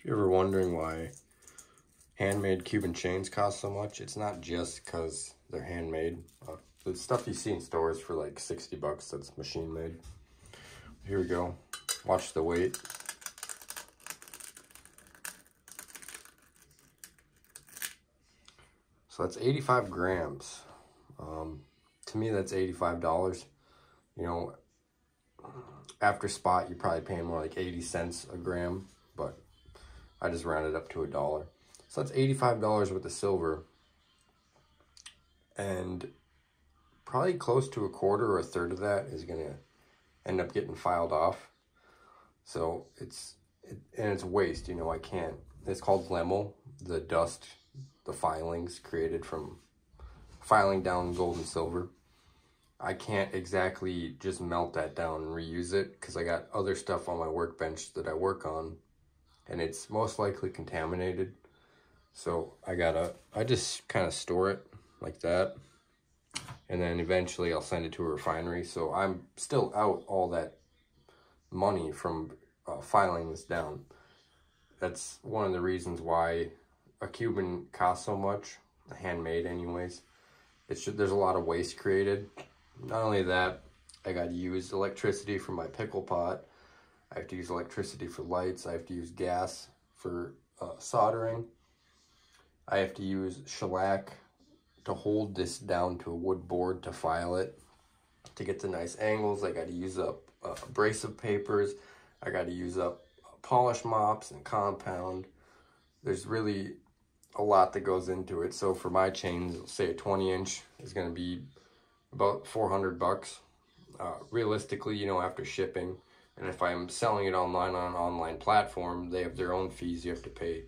If you're ever wondering why handmade Cuban chains cost so much, it's not just because they're handmade. The stuff you see in stores for like 60 bucks, that's machine made. Here we go. Watch the weight. So that's 85 grams. To me, that's $85. You know, after spot, you're probably paying more like 80 cents a gram, but I just rounded up to $1. So that's $85 worth of silver. And probably close to a quarter or a third of that is going to end up getting filed off. So it's waste, you know, I can't. It's called Lemel, the dust, the filings created from filing down gold and silver. I can't exactly just melt that down and reuse it because I got other stuff on my workbench that I work on and it's most likely contaminated. So I just kind of store it like that. And then eventually I'll send it to a refinery. So I'm still out all that money from filing this down. That's one of the reasons why a Cuban costs so much, handmade anyways. There's a lot of waste created. Not only that, I got to use electricity for my pickle pot. I have to use electricity for lights. I have to use gas for soldering. I have to use shellac to hold this down to a wood board to file it. To get the nice angles, I got to use up abrasive papers. I got to use up polish mops and compound. There's really a lot that goes into it. So for my chains, say a 20-inch is going to be about 400 bucks. Realistically, you know, after shipping, and if I'm selling it online on an online platform, they have their own fees you have to pay.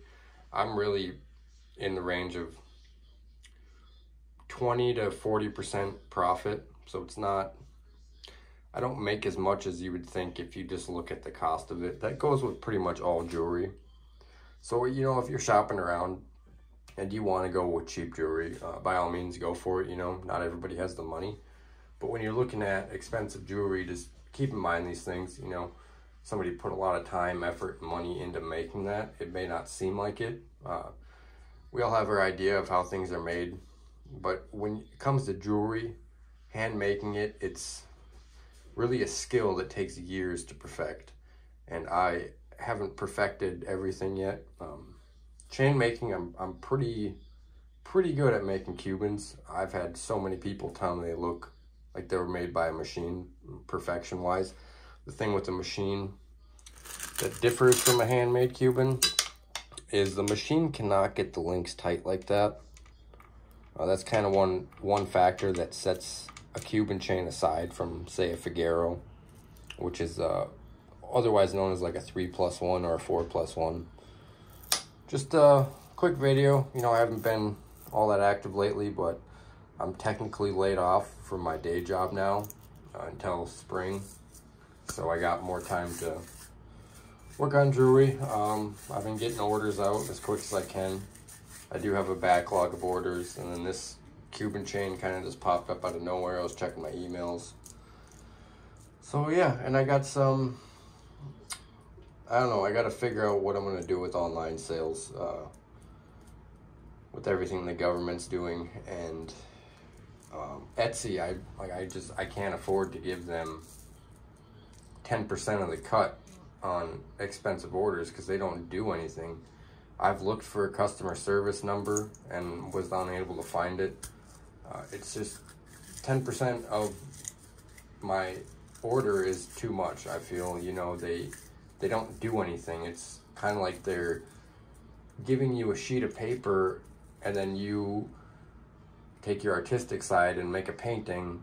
I'm really in the range of 20 to 40% profit. So it's not, I don't make as much as you would think if you just look at the cost of it. That goes with pretty much all jewelry. So, you know, if you're shopping around and you want to go with cheap jewelry, by all means go for it. You know, not everybody has the money. But when you're looking at expensive jewelry, just keep in mind these things. You know, somebody put a lot of time, effort, and money into making that. It may not seem like it. We all have our idea of how things are made. But when it comes to jewelry, hand making it, it's really a skill that takes years to perfect. And I haven't perfected everything yet. Chain making, I'm pretty good at making Cubans. I've had so many people tell me they look like they were made by a machine, perfection wise. The thing with the machine that differs from a handmade Cuban is the machine cannot get the links tight like that. That's kind of one factor that sets a Cuban chain aside from, say, a Figaro, which is otherwise known as like a 3+1 or a 4+1. Just a quick video. You know, I haven't been all that active lately, but I'm technically laid off from my day job now until spring. So I got more time to work on jewelry. I've been getting orders out as quick as I can. I do have a backlog of orders, and then this Cuban chain kind of just popped up out of nowhere. I was checking my emails. So yeah, and I got some, I don't know, I got to figure out what I'm going to do with online sales, with everything the government's doing, and Etsy, I can't afford to give them 10% of the cut on expensive orders because they don't do anything. I've looked for a customer service number and was unable to find it. It's just 10% of my order is too much. I feel, you know, they don't do anything. It's kind of like they're giving you a sheet of paper and then you take your artistic side and make a painting,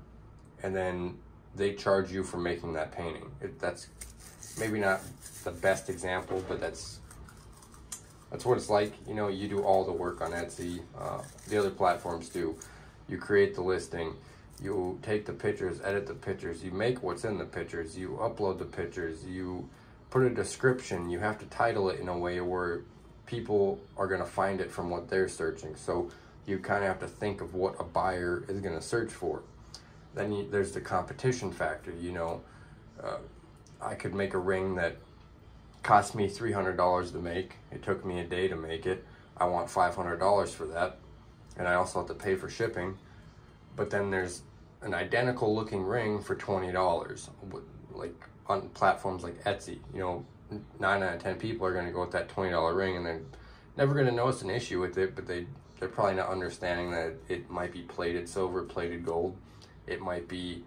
and then they charge you for making that painting. That's maybe not the best example, but that's what it's like. You know, you do all the work on Etsy. The other platforms do. You create the listing, you take the pictures, edit the pictures, you make what's in the pictures, you upload the pictures, you put a description, you have to title it in a way where people are going to find it from what they're searching. So you kind of have to think of what a buyer is going to search for. Then there's the competition factor. You know, I could make a ring that cost me $300 to make. It took me a day to make it. I want $500 for that. And I also have to pay for shipping. But then there's an identical looking ring for $20, like on platforms like Etsy. You know, 9 out of 10 people are going to go with that $20 ring, and they're never going to notice an issue with it, but they're probably not understanding that it might be plated silver, plated gold. It might be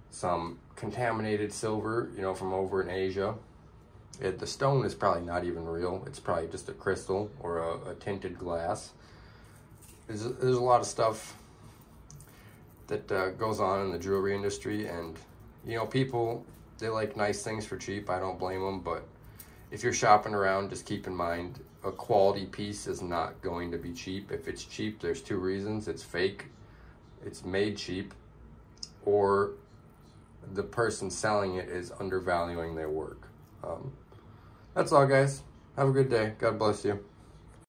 some contaminated silver, you know, from over in Asia. The stone is probably not even real. It's probably just a crystal or a tinted glass. There's a lot of stuff that goes on in the jewelry industry, and you know, people, they like nice things for cheap. I don't blame them, but if you're shopping around, just keep in mind a quality piece is not going to be cheap. If it's cheap, there's two reasons: it's fake, it's made cheap, or the person selling it is undervaluing their work. That's all, guys. Have a good day. God bless you.